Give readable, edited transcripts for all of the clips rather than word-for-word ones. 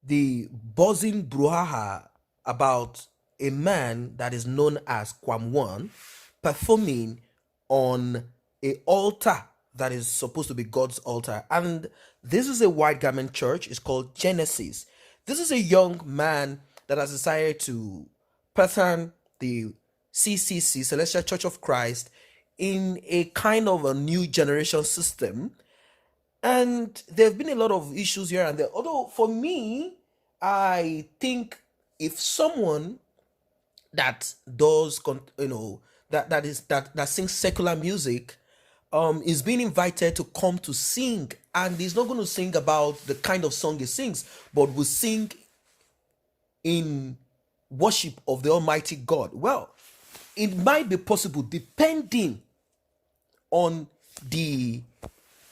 the buzzing brouhaha about a man that is known as Kwam performing on a altar that is supposed to be God's altar. And this is a white garment church. It's called Genesis. This is a young man that has decided to pattern the CCC, Celestial Church of Christ, in a kind of a new generation system. And there have been a lot of issues here and there. Although for me, I think if someone that does, that sings secular music, is being invited to come to sing, and he's not going to sing about the kind of song he sings, but will sing in worship of the Almighty God. Well, it might be possible depending on the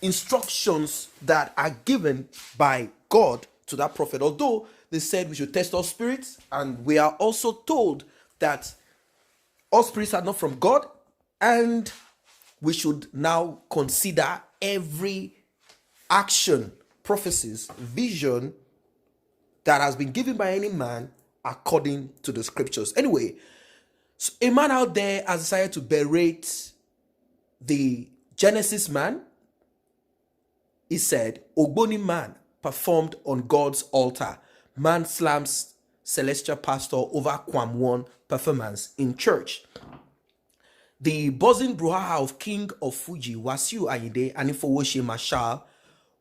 instructions that are given by God to that prophet. Although they said we should test all spirits, and we are also told that all spirits are not from God, and we should now consider every action, prophecies, vision that has been given by any man according to the scriptures. Anyway, so a man out there has decided to berate the Genesis man. He said, Ogboni man performed on God's altar. Man slams celestial pastor over Kwam performance in church. The buzzing brouhaha of King of Fuji, Wasiu Ayinde, and Ifowoshe Marshal,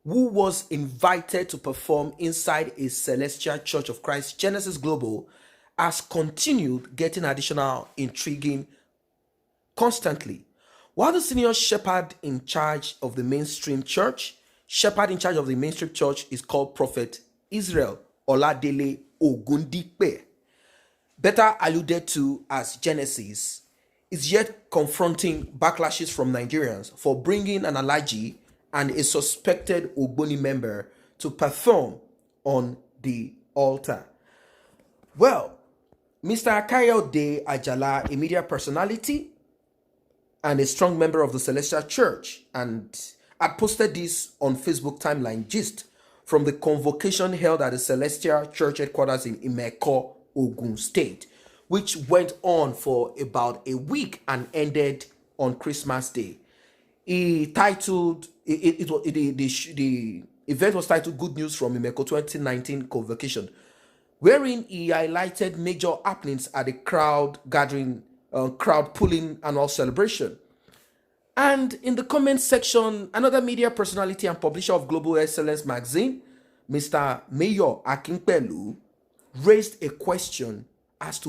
who was invited to perform inside a Celestial Church of Christ, Genesis Global, has continued getting additional intriguing constantly. While the senior shepherd in charge of the mainstream church is called Prophet Israel Oladele Ogundipe, better alluded to as Genesis, is yet confronting backlashes from Nigerians for bringing an Alhaji and a suspected Ogboni member to perform on the altar. Well, Mr. Kayode Ajala, a media personality and a strong member of the Celestial Church, and had posted this on Facebook timeline gist from the convocation held at the Celestial Church headquarters in Imeko, Ogun State, which went on for about a week and ended on Christmas Day. He titled the event was titled "Good News from Imeko 2019 Convocation," wherein he highlighted major happenings at the crowd pulling annual celebration. And in the comment section, another media personality and publisher of Global Excellence magazine, Mr. Mayor Akinpelu, raised a question as to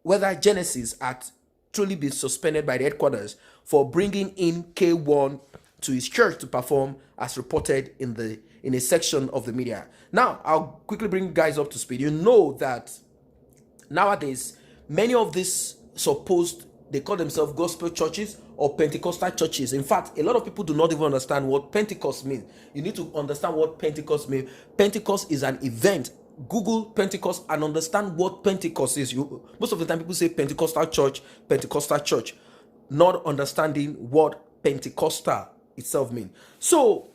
whether Genesis had truly been suspended by the headquarters for bringing in K1 to his church to perform, as reported in a section of the media. Now, I'll quickly bring you guys up to speed. You know that nowadays, many of these they call themselves gospel churches or Pentecostal churches. In fact, a lot of people do not even understand what Pentecost means. You need to understand what Pentecost means. Pentecost is an event. Google Pentecost and understand what Pentecost is. Most of the time people say Pentecostal church, not understanding what Pentecostal itself means. So,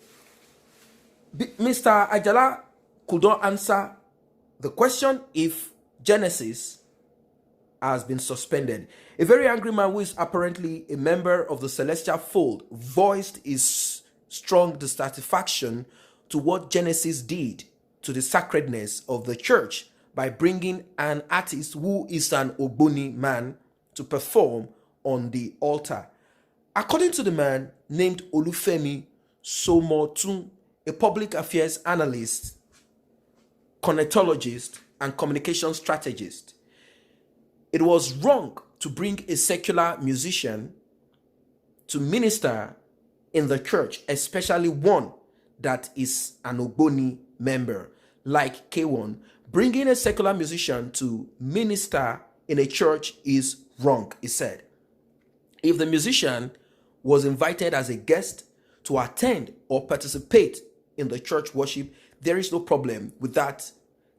Mr. Ajala could not answer the question if Genesis has been suspended. A very angry man who is apparently a member of the Celestial Fold voiced his strong dissatisfaction to what Genesis did to the sacredness of the church by bringing an artist who is an Ogboni man to perform on the altar. According to the man named Olufemi Somotun, a public affairs analyst, connectologist, and communication strategist, it was wrong to bring a secular musician to minister in the church, especially one that is an Ogboni member like K1. Bringing a secular musician to minister in a church is wrong, he said. If the musician was invited as a guest to attend or participate in the church worship, there is no problem with that.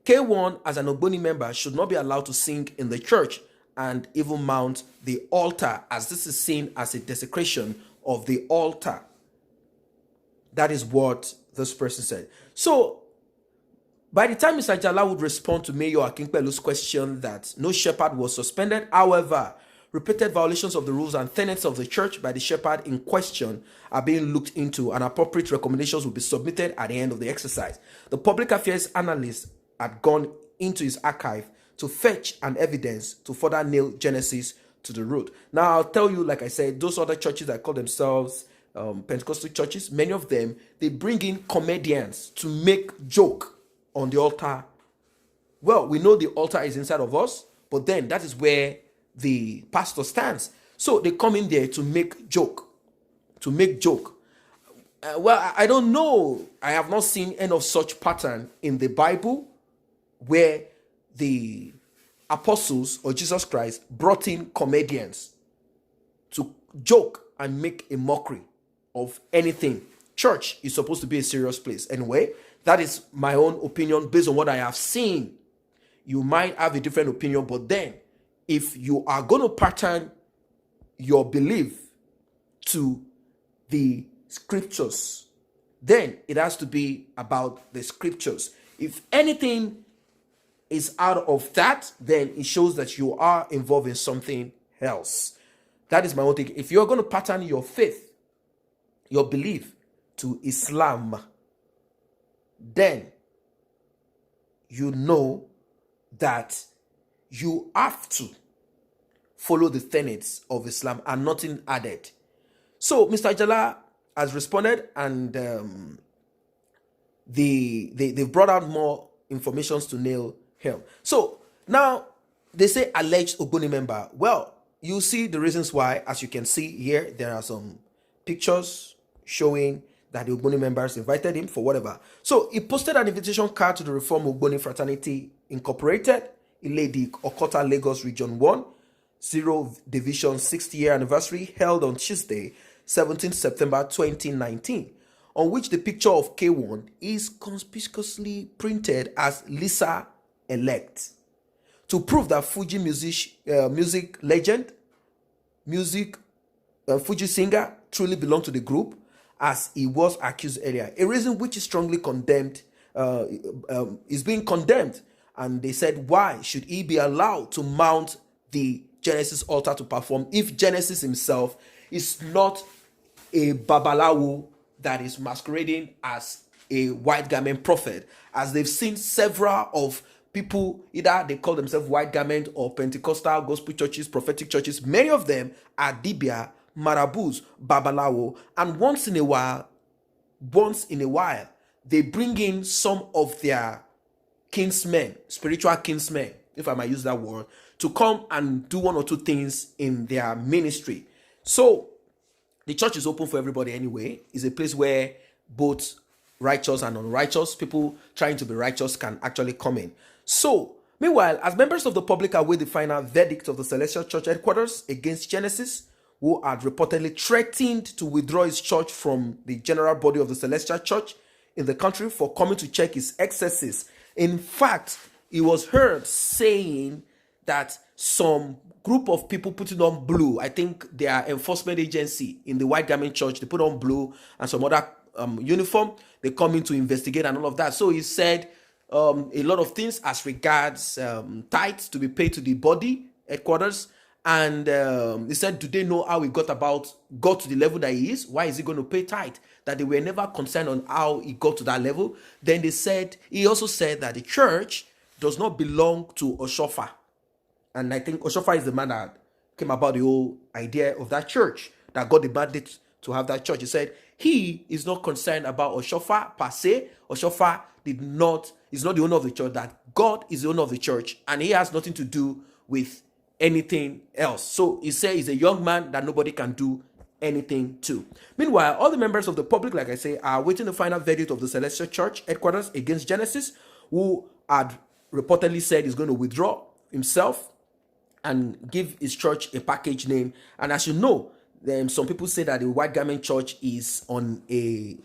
K1 as an Ogboni member should not be allowed to sing in the church and even mount the altar, as this is seen as a desecration of the altar. That is what this person said. So, By the time Mr. Jala would respond to Mayor Akinpelu's question that no shepherd was suspended, however, repeated violations of the rules and tenets of the church by the shepherd in question are being looked into, and appropriate recommendations will be submitted at the end of the exercise. The public affairs analyst had gone into his archive to fetch an evidence to further nail Genesis to the root. Now, I'll tell you, like I said, those other churches that call themselves Pentecostal churches, many of them, they bring in comedians to make joke on the altar. Well, we know the altar is inside of us, but then that is where the pastor stands. So they come in there to make joke. Well, I don't know. I have not seen any of such pattern in the Bible where the apostles or Jesus Christ brought in comedians to joke and make a mockery of anything. Church is supposed to be a serious place. Anyway, that is my own opinion based on what I have seen. You might have a different opinion, but then if you are going to pattern your belief to the scriptures, then it has to be about the scriptures. If anything is out of that, then it shows that you are involved in something else. That is my own thing. If you're going to pattern your faith, your belief to Islam, then you know that you have to follow the tenets of Islam and nothing added. So Mr. Jala has responded, and they've brought out more information to nail him. So now they say alleged Ogboni member. Well, you see the reasons why. As you can see here, there are some pictures showing that the Ogboni members invited him for whatever. So he posted an invitation card to the Reform Ogboni Fraternity Incorporated, Iledi, Okota, Lagos Region 1, 0 Division 60th year anniversary, held on Tuesday, 17th September 2019, on which the picture of K1 is conspicuously printed as Lisa Elect. To prove that Fuji music legend, Fuji singer truly belonged to the group, as he was accused earlier. A reason which is strongly condemned, is being condemned. And they said, why should he be allowed to mount the Genesis altar to perform if Genesis himself is not a babalawo that is masquerading as a white garment prophet? As they've seen several of people, either they call themselves white garment or Pentecostal gospel churches, prophetic churches. Many of them are dibia, marabous, babalawo, and once in a while, they bring in some of their kinsmen, spiritual kinsmen, if I might use that word, to come and do one or two things in their ministry. So the church is open for everybody anyway. It's a place where both righteous and unrighteous people trying to be righteous can actually come in. So meanwhile, as members of the public await the final verdict of the Celestial Church headquarters against Genesis, who had reportedly threatened to withdraw his church from the general body of the Celestial Church in the country for coming to check his excesses. In fact, he was heard saying that some group of people putting on blue, I think their enforcement agency in the white garment church, they put on blue and some other uniform, they come in to investigate and all of that. So he said a lot of things as regards tithes to be paid to the body headquarters. And he said, do they know how he got to the level that he is? Why is he going to pay tithe? That they were never concerned on how he got to that level. Then he also said that the church does not belong to Oshofa. And I think Oshofa is the man that came about the whole idea of that church, that got the mandate to have that church. He said he is not concerned about Oshofa per se. Oshofa is not the owner of the church, that God is the owner of the church, and he has nothing to do with anything else. So he said he's a young man that nobody can do anything to. Meanwhile, all the members of the public, like I say, are waiting the final verdict of the Celestial Church headquarters against Genesis, who had reportedly said he's going to withdraw himself and give his church a package name. And as you know, some people say that the white garment church is on a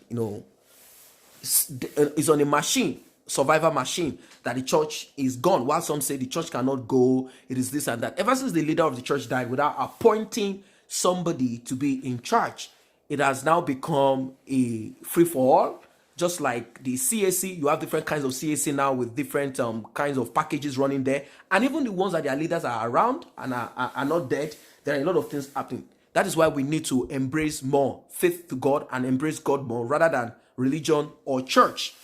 machine, survivor machine, that the church is gone, while some say the church cannot go, it is this and that. Ever since the leader of the church died without appointing somebody to be in charge, it has now become a free-for-all, Just like the CAC, you have different kinds of CAC now with different kinds of packages running there. And even the ones that their leaders are around and are not dead, there are a lot of things happening. That is why we need to embrace more faith to God and embrace God more rather than religion or church.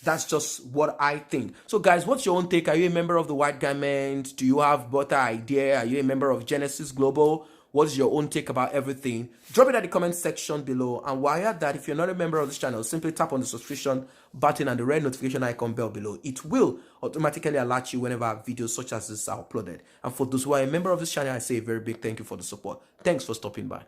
That's just what I think. So guys, what's your own take? Are you a member of the White Garment? Do you have better idea? Are you a member of Genesis Global? What's your own take about everything? Drop it at the comment section below. And while you're at that, if you're not a member of this channel, simply tap on the subscription button and the red notification icon bell below. It will automatically alert you whenever videos such as this are uploaded. And for those who are a member of this channel, I say a very big thank you for the support. Thanks for stopping by.